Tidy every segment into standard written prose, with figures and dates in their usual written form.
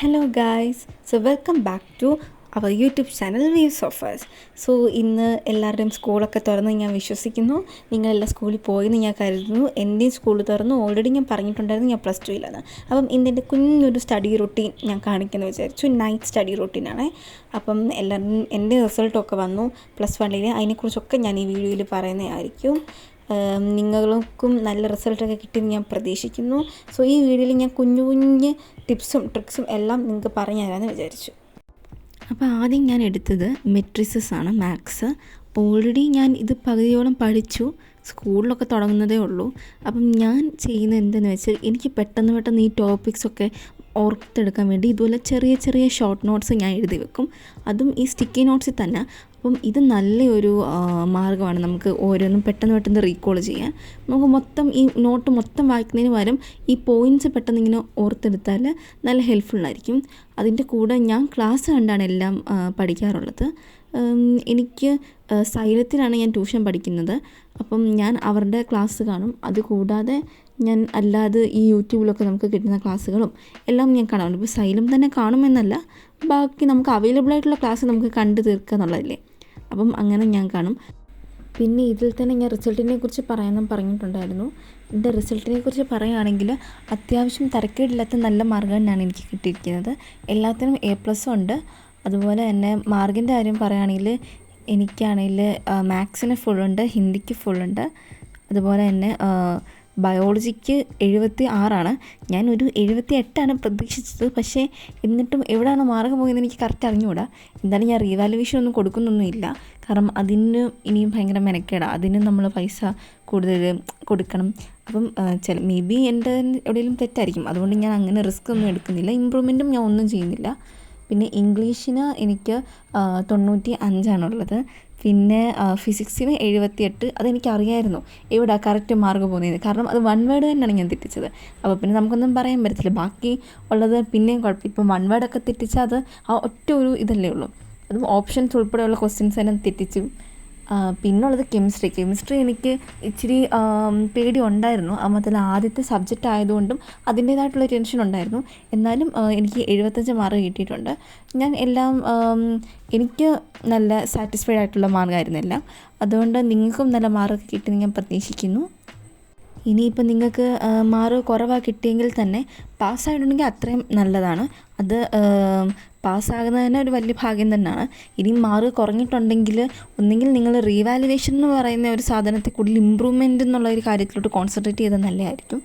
Hello guys, so welcome back to our YouTube channel views of us. So ഇന്ന് എല്ലാവരുടെയും സ്കൂളൊക്കെ തുറന്ന് ഞാൻ വിശ്വസിക്കുന്നു. നിങ്ങളെല്ലാം സ്കൂളിൽ പോയെന്ന് ഞാൻ കരുതുന്നു. എൻ്റെയും സ്കൂൾ തുറന്നു. ഓൾറെഡി ഞാൻ പറഞ്ഞിട്ടുണ്ടായിരുന്നു ഞാൻ പ്ലസ് ടുവിലാണ്. അപ്പം ഇന്നെൻ്റെ കുഞ്ഞൊരു സ്റ്റഡി റൊട്ടീൻ ഞാൻ കാണിക്കുന്നത് വിചാരിച്ചു. നൈറ്റ് സ്റ്റഡി റൊട്ടീനാണ്. അപ്പം എല്ലാവരും എൻ്റെ റിസൾട്ടൊക്കെ വന്നു പ്ലസ് വണ്ണിൽ. അതിനെക്കുറിച്ചൊക്കെ ഞാൻ ഈ വീഡിയോയിൽ പറയുന്നതായിരിക്കും. നിങ്ങൾക്കും നല്ല റിസൾട്ടൊക്കെ കിട്ടിയെന്ന് ഞാൻ പ്രതീക്ഷിക്കുന്നു. സോ ഈ വീഡിയോയിൽ ഞാൻ കുഞ്ഞു കുഞ്ഞ് ടിപ്സും ട്രിക്സും എല്ലാം നിങ്ങൾക്ക് പറഞ്ഞു തരാമെന്ന് വിചാരിച്ചു. അപ്പോൾ ആദ്യം ഞാൻ എടുത്തത് മെട്രിസസ് ആണ്, മാത്സ്. ഓൾറെഡി ഞാൻ ഇത് പകുതിയോളം പഠിച്ചു. സ്കൂളിലൊക്കെ തുടങ്ങുന്നതേ ഉള്ളൂ. അപ്പം ഞാൻ ചെയ്യുന്നത് എന്തെന്ന് വെച്ചാൽ എനിക്ക് പെട്ടെന്ന് ഈ ടോപ്പിക്സൊക്കെ ഓർത്തെടുക്കാൻ വേണ്ടി ഇതുപോലെ ചെറിയ ചെറിയ ഷോർട്ട് നോട്ട്സ് ഞാൻ എഴുതി വെക്കും. അതും ഈ സ്റ്റിക്കി നോട്ട്സിൽ തന്നെ. അപ്പം ഇത് നല്ലൊരു മാർഗ്ഗമാണ് നമുക്ക് ഓരോന്നും പെട്ടെന്ന് റീകോൾ ചെയ്യാൻ. നമുക്ക് മൊത്തം ഈ നോട്ട് മൊത്തം വായിക്കുന്നതിന് പകരം ഈ പോയിൻറ്റ്സ് പെട്ടെന്ന് ഇങ്ങനെ ഓർത്തെടുത്താൽ നല്ല ഹെൽപ്ഫുള്ളായിരിക്കും. അതിൻ്റെ കൂടെ ഞാൻ ക്ലാസ് കണ്ടാണ് എല്ലാം പഠിക്കാറുള്ളത്. എനിക്ക് സൈലത്തിലാണ് ഞാൻ ട്യൂഷൻ പഠിക്കുന്നത്. അപ്പം ഞാൻ അവരുടെ ക്ലാസ് കാണും. അതുകൂടാതെ ഞാൻ അല്ലാതെ ഈ യൂട്യൂബിലൊക്കെ നമുക്ക് കിട്ടുന്ന ക്ലാസ്സുകളും എല്ലാം ഞാൻ കാണാറുണ്ട്. ഇപ്പോൾ സൈലം തന്നെ കാണുമെന്നല്ല, ബാക്കി നമുക്ക് അവൈലബിൾ ആയിട്ടുള്ള ക്ലാസ് നമുക്ക് കണ്ടു തീർക്കുക എന്നുള്ളതല്ലേ. അപ്പം അങ്ങനെ ഞാൻ കാണും. പിന്നെ ഇതിൽ തന്നെ ഞാൻ റിസൾട്ടിനെ കുറിച്ച് പറഞ്ഞിട്ടുണ്ടായിരുന്നു. എൻ്റെ റിസൾട്ടിനെ കുറിച്ച് പറയുകയാണെങ്കിൽ അത്യാവശ്യം തരക്കേടില്ലാത്ത നല്ല മാർക്ക് തന്നെയാണ് എനിക്ക് കിട്ടിയിരിക്കുന്നത്. എല്ലാത്തിനും A+ ഉണ്ട്. അതുപോലെ തന്നെ മാർക്കിൻ്റെ കാര്യം പറയുകയാണെങ്കിൽ എനിക്കാണെങ്കിൽ മാത്സിന് ഫുള്ളുണ്ട്, ഹിന്ദിക്ക് ഫുള്ളുണ്ട്. അതുപോലെ തന്നെ ബയോളജിക്ക് 76. ഞാൻ ഒരു 78 പ്രതീക്ഷിച്ചത്. പക്ഷേ എന്നിട്ടും എവിടെയാണ് മാർക്ക് പോയതെന്ന് എനിക്ക് കറക്റ്റ് അറിഞ്ഞുകൂടാ. എന്തായാലും ഞാൻ റീവാലുവേഷൻ ഒന്നും കൊടുക്കുന്നൊന്നുമില്ല. കാരണം അതിന് ഇനിയും ഭയങ്കര മെനക്കേടാണ്. അതിന് നമ്മൾ പൈസ കൂടുതൽ കൊടുക്കണം. അപ്പം മേ ബി എൻ്റെ എവിടെയെങ്കിലും തെറ്റായിരിക്കും. അതുകൊണ്ട് ഞാൻ അങ്ങനെ റിസ്ക് ഒന്നും എടുക്കുന്നില്ല. ഇമ്പ്രൂവ്മെൻറ്റും ഞാൻ ഒന്നും ചെയ്യുന്നില്ല. പിന്നെ ഇംഗ്ലീഷിന് എനിക്ക് 95 പിന്നെ ഫിസിക്സിന് 78. അതെനിക്കറിയായിരുന്നു എവിടെ കറക്റ്റ് മാർക്ക് പോകുന്നത്. കാരണം അത് 1 വേർഡ് തന്നെയാണ് ഞാൻ തെറ്റിച്ചത്. അപ്പോൾ പിന്നെ നമുക്കൊന്നും പറയാൻ പറ്റത്തില്ല. ബാക്കി ഉള്ളത് പിന്നെയും കുഴപ്പം. ഇപ്പം 1 വേർഡൊക്കെ തെറ്റിച്ചാൽ അത് ആ ഒറ്റ ഒരു ഇതല്ലേ ഉള്ളൂ. അതും ഓപ്ഷൻസ് ഉൾപ്പെടെയുള്ള ക്വസ്റ്റ്യൻസ് എല്ലാം തെറ്റിച്ചു. പിന്നുള്ളത് കെമിസ്ട്രി എനിക്ക് ഇച്ചിരി പേടി ഉണ്ടായിരുന്നു. അതിൽ ആദ്യത്തെ സബ്ജക്റ്റ് ആയതുകൊണ്ടും അതിൻ്റേതായിട്ടുള്ള ടെൻഷൻ ഉണ്ടായിരുന്നു. എന്നാലും എനിക്ക് 75 മാർക്ക് കിട്ടിയിട്ടുണ്ട്. ഞാൻ എല്ലാം എനിക്ക് നല്ല സാറ്റിസ്ഫൈഡ് ആയിട്ടുള്ള മാർക്കായിരുന്നു എല്ലാം. അതുകൊണ്ട് നിങ്ങൾക്കും നല്ല മാർക്ക് കിട്ടുമെന്ന് ഞാൻ പ്രതീക്ഷിക്കുന്നു. ഇനിയിപ്പോൾ നിങ്ങൾക്ക് മാർക്ക് കുറവാണ് കിട്ടിയെങ്കിൽ തന്നെ പാസ്സായിട്ടുണ്ടെങ്കിൽ അത്രയും നല്ലതാണ്. അത് പാസ്സാകുന്നത് തന്നെ ഒരു വലിയ ഭാഗ്യം തന്നെയാണ്. ഇനി മാർക്ക് കുറഞ്ഞിട്ടുണ്ടെങ്കിൽ ഒന്നെങ്കിൽ നിങ്ങൾ റീവാലുവേഷൻ എന്ന് പറയുന്ന ഒരു സാധനത്തിൽ കൂടുതൽ ഇമ്പ്രൂവ്മെൻ്റ് എന്നുള്ള ഒരു കാര്യത്തിലോട്ട് കോൺസെൻട്രേറ്റ് ചെയ്താൽ നല്ലതായിരിക്കും.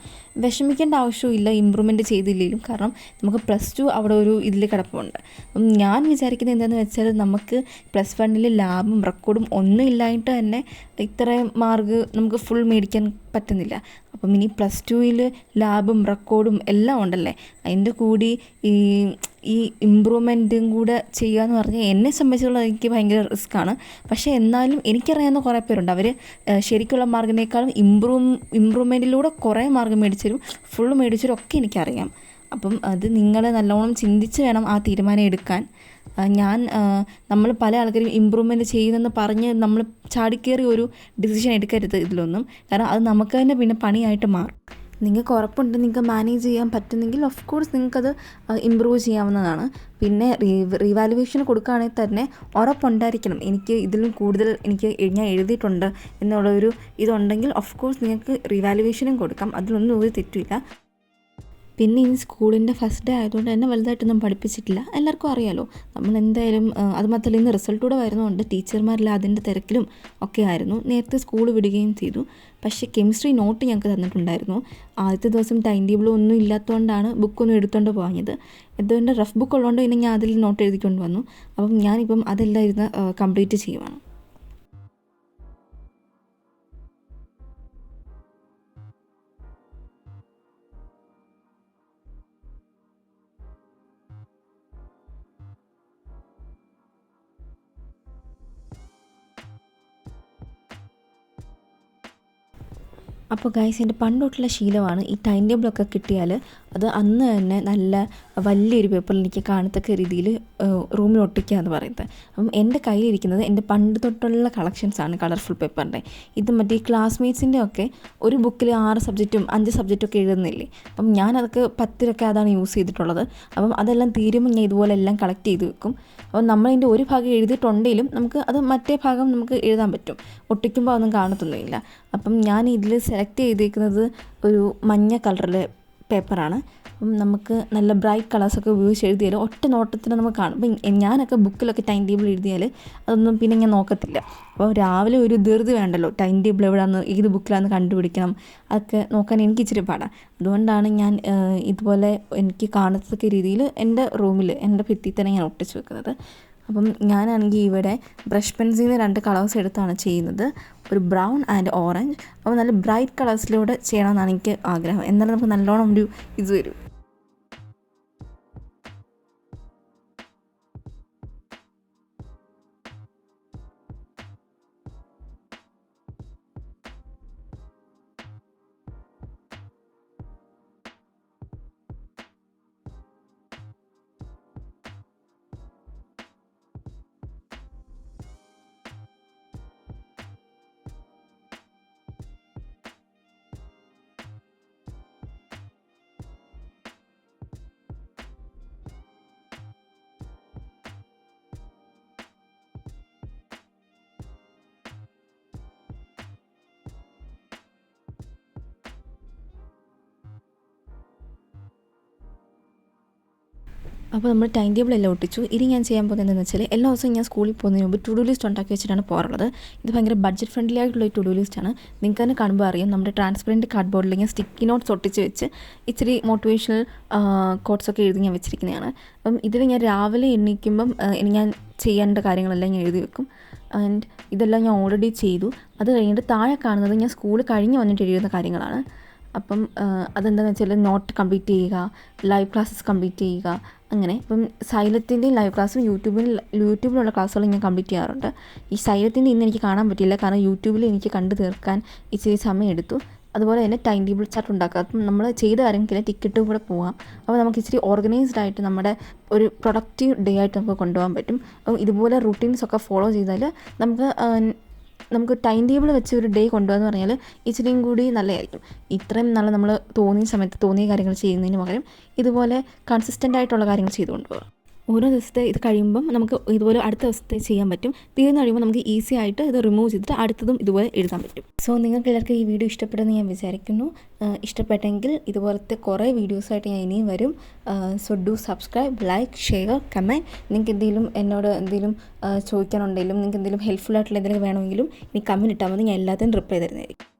വിഷമിക്കേണ്ട ആവശ്യമില്ല ഇമ്പ്രൂവ്മെൻറ്റ് ചെയ്തില്ലെങ്കിലും. കാരണം നമുക്ക് +2 അവിടെ ഒരു ഇതിൽ കിടപ്പുണ്ട്. അപ്പം ഞാൻ വിചാരിക്കുന്നത് എന്താണെന്ന് വെച്ചാൽ നമുക്ക് പ്ലസ് വണ്ണിൽ ലാബും റെക്കോർഡും ഒന്നും ഇല്ലായിട്ട് തന്നെ ഇത്രയും മാർക്ക് നമുക്ക് ഫുൾ മേടിക്കാൻ പറ്റുന്നില്ല. അപ്പം ഇനി +2 ലാബും റെക്കോർഡും എല്ലാം ഉണ്ടല്ലേ, അതിൻ്റെ കൂടി ഈ ഇമ്പ്രൂവ്മെൻറ്റും കൂടെ ചെയ്യുക എന്ന് പറഞ്ഞാൽ എന്നെ സംബന്ധിച്ചുള്ള എനിക്ക് ഭയങ്കര റിസ്ക്കാണ്. പക്ഷേ എന്നാലും എനിക്കറിയാവുന്ന കുറേ പേരുണ്ട്. അവർ ശരിക്കുള്ള മാർക്കിനേക്കാളും ഇമ്പ്രൂവ്മെൻറ്റിലൂടെ കുറേ മാർക്ക് മേടിച്ചരും, ഫുള്ള് മേടിച്ചരും ഒക്കെ എനിക്കറിയാം. അപ്പം അത് നിങ്ങൾ നല്ലോണം ചിന്തിച്ച് വേണം ആ തീരുമാനം എടുക്കാൻ. നമ്മൾ പല ആൾക്കാരും ഇമ്പ്രൂവ്മെൻറ്റ് ചെയ്യുന്നെന്ന് പറഞ്ഞ് നമ്മൾ ചാടിക്കേറി ഒരു ഡിസിഷൻ എടുക്കരുത് ഇതിലൊന്നും. കാരണം അത് നമുക്ക് തന്നെ പിന്നെ പണിയായിട്ട് മാറും. നിങ്ങൾക്ക് ഉറപ്പുണ്ട് നിങ്ങൾക്ക് മാനേജ് ചെയ്യാൻ പറ്റുന്നെങ്കിൽ ഓഫ് കോഴ്സ് നിങ്ങൾക്കത് ഇമ്പ്രൂവ് ചെയ്യാവുന്നതാണ്. പിന്നെ റീവാലുവേഷന് കൊടുക്കുകയാണെങ്കിൽ തന്നെ ഉറപ്പുണ്ടായിരിക്കണം എനിക്ക് ഇതിലും കൂടുതൽ ഞാൻ എഴുതിയിട്ടുണ്ട് എന്നുള്ളൊരു ഇതുണ്ടെങ്കിൽ ഓഫ് കോഴ്സ് നിങ്ങൾക്ക് റീവാലുവേഷനും കൊടുക്കാം. അതിലൊന്നും ഒരു തെറ്റില്ല. പിന്നെ ഇനി സ്കൂളിൻ്റെ ഫസ്റ്റ് ഡേ ആയതുകൊണ്ട് തന്നെ വലുതായിട്ടൊന്നും പഠിപ്പിച്ചിട്ടില്ല. എല്ലാവർക്കും അറിയാമല്ലോ. നമ്മൾ എന്തായാലും അത് മാത്രമല്ല ഇന്ന് റിസൾട്ടൂടെ വരുന്നതുകൊണ്ട് ടീച്ചർമാരെല്ലാം അതിൻ്റെ തിരക്കിലും ഒക്കെ ആയിരുന്നു. നേരത്തെ സ്കൂൾ വിടുകയും ചെയ്തു. പക്ഷേ കെമിസ്ട്രി നോട്ട് ഞങ്ങൾക്ക് തന്നിട്ടുണ്ടായിരുന്നു. ആദ്യത്തെ ദിവസം ടൈം ടേബിൾ ഒന്നും ഇല്ലാത്തതുകൊണ്ടാണ് ബുക്കൊന്നും എടുത്തുകൊണ്ട് പോയത്. അതുകൊണ്ട് റഫ് ബുക്ക് ഉള്ളതുകൊണ്ട് പിന്നെ ഞാൻ അതിൽ നോട്ട് എഴുതിക്കൊണ്ട് വന്നു. അപ്പം ഞാനിപ്പം അതെല്ലാം ഇരുന്ന് കംപ്ലീറ്റ് ചെയ്യുവാണ്. അപ്പോൾ ഗൈസ് എൻ്റെ പണ്ട് തൊട്ടുള്ള ശീലമാണ് ഈ ടൈം ടേബിളൊക്കെ കിട്ടിയാൽ അത് അന്ന് തന്നെ നല്ല വലിയൊരു പേപ്പറിൽ എനിക്ക് കാണത്തക്ക രീതിയിൽ റൂമിൽ ഒട്ടിക്കുക എന്ന് പറയുന്നത്. അപ്പം എൻ്റെ കയ്യിലിരിക്കുന്നത് എൻ്റെ പണ്ട് തൊട്ടുള്ള കളക്ഷൻസാണ് കളർഫുൾ പേപ്പറിൻ്റെ. ഇത് മറ്റേ ക്ലാസ്മേറ്റ്സിൻ്റെ ഒക്കെ ഒരു ബുക്കിൽ 6 സബ്ജക്റ്റും 5 സബ്ജക്റ്റും ഒക്കെ എഴുതുന്നില്ലേ, അപ്പം ഞാനതൊക്കെ 10 അതാണ് യൂസ് ചെയ്തിട്ടുള്ളത്. അപ്പം അതെല്ലാം തീരുമ്പോൾ ഞാൻ ഇതുപോലെ എല്ലാം കളക്ട് ചെയ്ത് വെക്കും. അപ്പം നമ്മളതിൻ്റെ ഒരു ഭാഗം എഴുതിയിട്ടുണ്ടെങ്കിലും നമുക്ക് അത് മറ്റേ ഭാഗം നമുക്ക് എഴുതാൻ പറ്റും, ഒട്ടിക്കുമ്പോൾ ഒന്നും കാണത്തൊന്നുമില്ല. അപ്പം ഞാൻ ഇതിൽ സെലക്ട് ചെയ്തേക്കുന്നത് ഒരു മഞ്ഞ കളറിലെ പേപ്പറാണ്. അപ്പം നമുക്ക് നല്ല ബ്രൈറ്റ് കളേഴ്സൊക്കെ ഉപയോഗിച്ച് എഴുതിയാൽ ഒറ്റ നോട്ടത്തിന് നമുക്ക് കാണും. അപ്പം ഞാനൊക്കെ ബുക്കിലൊക്കെ ടൈം ടേബിൾ എഴുതിയാൽ അതൊന്നും പിന്നെ ഞാൻ നോക്കത്തില്ല. അപ്പോൾ രാവിലെ ഒരു ധൃതി വേണ്ടല്ലോ, ടൈം ടേബിൾ എവിടെയാണെന്ന് ഏത് ബുക്കിലാണെന്ന് കണ്ടുപിടിക്കണം, അതൊക്കെ നോക്കാൻ എനിക്ക് ഇച്ചിരി പാടാണ്. അതുകൊണ്ടാണ് ഞാൻ ഇതുപോലെ എനിക്ക് കാണത്തക്ക രീതിയിൽ എൻ്റെ റൂമിൽ എൻ്റെ ഭിത്തിയിൽ തന്നെ ഞാൻ ഒട്ടിച്ച് വെക്കുന്നത്. അപ്പം ഞാനാണെങ്കിൽ ഇവിടെ ബ്രഷ് പെൻസിൽ നിന്ന് 2 കളേഴ്സ് എടുത്താണ് ചെയ്യുന്നത്, ഒരു ബ്രൗൺ ആൻഡ് ഓറഞ്ച്. അപ്പോൾ നല്ല ബ്രൈറ്റ് കളേഴ്സിലൂടെ ചെയ്യണമെന്നാണ് എനിക്ക് ആഗ്രഹം, എന്നാലും നമുക്ക് നല്ലോണം ഒരു ഇത് വരും. അപ്പോൾ നമ്മൾ ടൈം ടേബിൾ എല്ലാം ഒട്ടിച്ചു. ഇനി ഞാൻ ചെയ്യാൻ പോകുന്നത് എന്താണെന്ന് വെച്ചാൽ, എല്ലാ ദിവസവും ഞാൻ സ്കൂളിൽ പോകുന്നതിന് മുമ്പ് ടു ഡു ലിസ്റ്റ് ഉണ്ടാക്കി വെച്ചിട്ടാണ് പോകാറുള്ളത്. ഇത് ഭയങ്കര ബഡ്ജറ്റ് ഫ്രണ്ട്ലി ആയിട്ടുള്ള ടു ഡു ലിസ്റ്റാണ്. നിങ്ങൾക്ക് തന്നെ കാണുമ്പോൾ അറിയാം, നമ്മുടെ ട്രാൻസ്പെറൻറ്റ് കാർഡ് ബോർഡിൽ ഞാൻ സ്റ്റിക്കി നോട്ട്സ് ഒട്ടിച്ച് വെച്ച് ഇച്ചിരി മോട്ടിവേഷണൽ കോട്ട്സൊക്കെ എഴുതി ഞാൻ വെച്ചിരിക്കുന്നതാണ്. അപ്പം ഇതിൽ ഞാൻ രാവിലെ എണീക്കുമ്പം ഞാൻ ചെയ്യേണ്ട കാര്യങ്ങളെല്ലാം ഞാൻ എഴുതി വെക്കും. ആൻഡ് ഇതെല്ലാം ഞാൻ ഓൾറെഡി ചെയ്തു. അത് കഴിഞ്ഞിട്ട് താഴെ കാണുന്നത് ഞാൻ സ്കൂൾ കഴിഞ്ഞ് വന്നിട്ട് എഴുതുന്ന കാര്യങ്ങളാണ്. അപ്പം അതെന്താണെന്ന് വെച്ചാൽ, നോട്ട് കംപ്ലീറ്റ് ചെയ്യുക, ലൈവ് ക്ലാസ്സസ് കംപ്ലീറ്റ് ചെയ്യുക, അങ്ങനെ. അപ്പം സൈലത്തിൻ്റെയും ലൈവ് ക്ലാസ്സും യൂട്യൂബിലുള്ള ക്ലാസ്സുകളും ഞാൻ കംപ്ലീറ്റ് ചെയ്യാറുണ്ട്. ഈ സൈലത്തിൻ്റെ ഇന്ന് എനിക്ക് കാണാൻ പറ്റില്ല, കാരണം യൂട്യൂബിൽ എനിക്ക് കണ്ടു തീർക്കാൻ ഇച്ചിരി സമയം എടുത്തു. അതുപോലെ തന്നെ ടൈം ടേബിൾ ചാർട്ട് ഉണ്ടാക്കുക. അപ്പം നമ്മൾ ചെയ്ത കാര്യങ്ങൾക്ക് ടിക്കറ്റും കൂടെ പോകാം. അപ്പോൾ നമുക്ക് ഇച്ചിരി ഓർഗനൈസ്ഡ് ആയിട്ട് നമ്മുടെ ഒരു പ്രൊഡക്റ്റീവ് ഡേ ആയിട്ട് നമുക്ക് കൊണ്ടുപോകാൻ പറ്റും. അപ്പം ഇതുപോലെ റൂട്ടീൻസൊക്കെ ഫോളോ ചെയ്താൽ നമുക്ക് ടൈം ടേബിൾ വെച്ച് ഒരു ഡേ കൊണ്ടുപോകാന്ന് പറഞ്ഞാൽ ഇച്ചിരിയും കൂടി നല്ലതായിരിക്കും. ഇത്രയും നല്ല നമ്മൾ തോന്നിയ സമയത്ത് തോന്നിയ കാര്യങ്ങൾ ചെയ്യുന്നതിന് പകരം ഇതുപോലെ കൺസിസ്റ്റൻ്റ് ആയിട്ടുള്ള കാര്യങ്ങൾ ചെയ്തു കൊണ്ടുപോകാം. ഓരോ ദിവസത്തെ ഇത് കഴിയുമ്പം നമുക്ക് ഇതുപോലെ അടുത്ത ദിവസത്തെ ചെയ്യാൻ പറ്റും. തീർന്നു കഴിയുമ്പോൾ നമുക്ക് ഈസി ആയിട്ട് ഇത് റിമൂവ് ചെയ്തിട്ട് അടുത്തതും ഇതുപോലെ എഴുതാൻ പറ്റും. സോ നിങ്ങൾക്ക് എല്ലാവർക്കും ഈ വീഡിയോ ഇഷ്ടപ്പെടുമെന്ന് ഞാൻ വിചാരിക്കുന്നു. ഇഷ്ടപ്പെട്ടെങ്കിൽ ഇതുപോലത്തെ കുറേ വീഡിയോസായിട്ട് ഞാൻ ഇനിയും വരും. So do subscribe, like, share, comment. നിങ്ങൾക്ക് എന്തെങ്കിലും എന്നോട് എന്തെങ്കിലും ചോദിക്കാനുണ്ടെങ്കിലും നിങ്ങൾക്ക് എന്തെങ്കിലും ഹെൽപ്ഫുൾ ആയിട്ടുള്ള എന്തെങ്കിലും വേണമെങ്കിലും ഇനി കമൻറ്റ് ഇട്ടാൽ മതി, ഞാൻ എല്ലാത്തിനും റിപ്ലൈ തരുന്നതായിരിക്കും.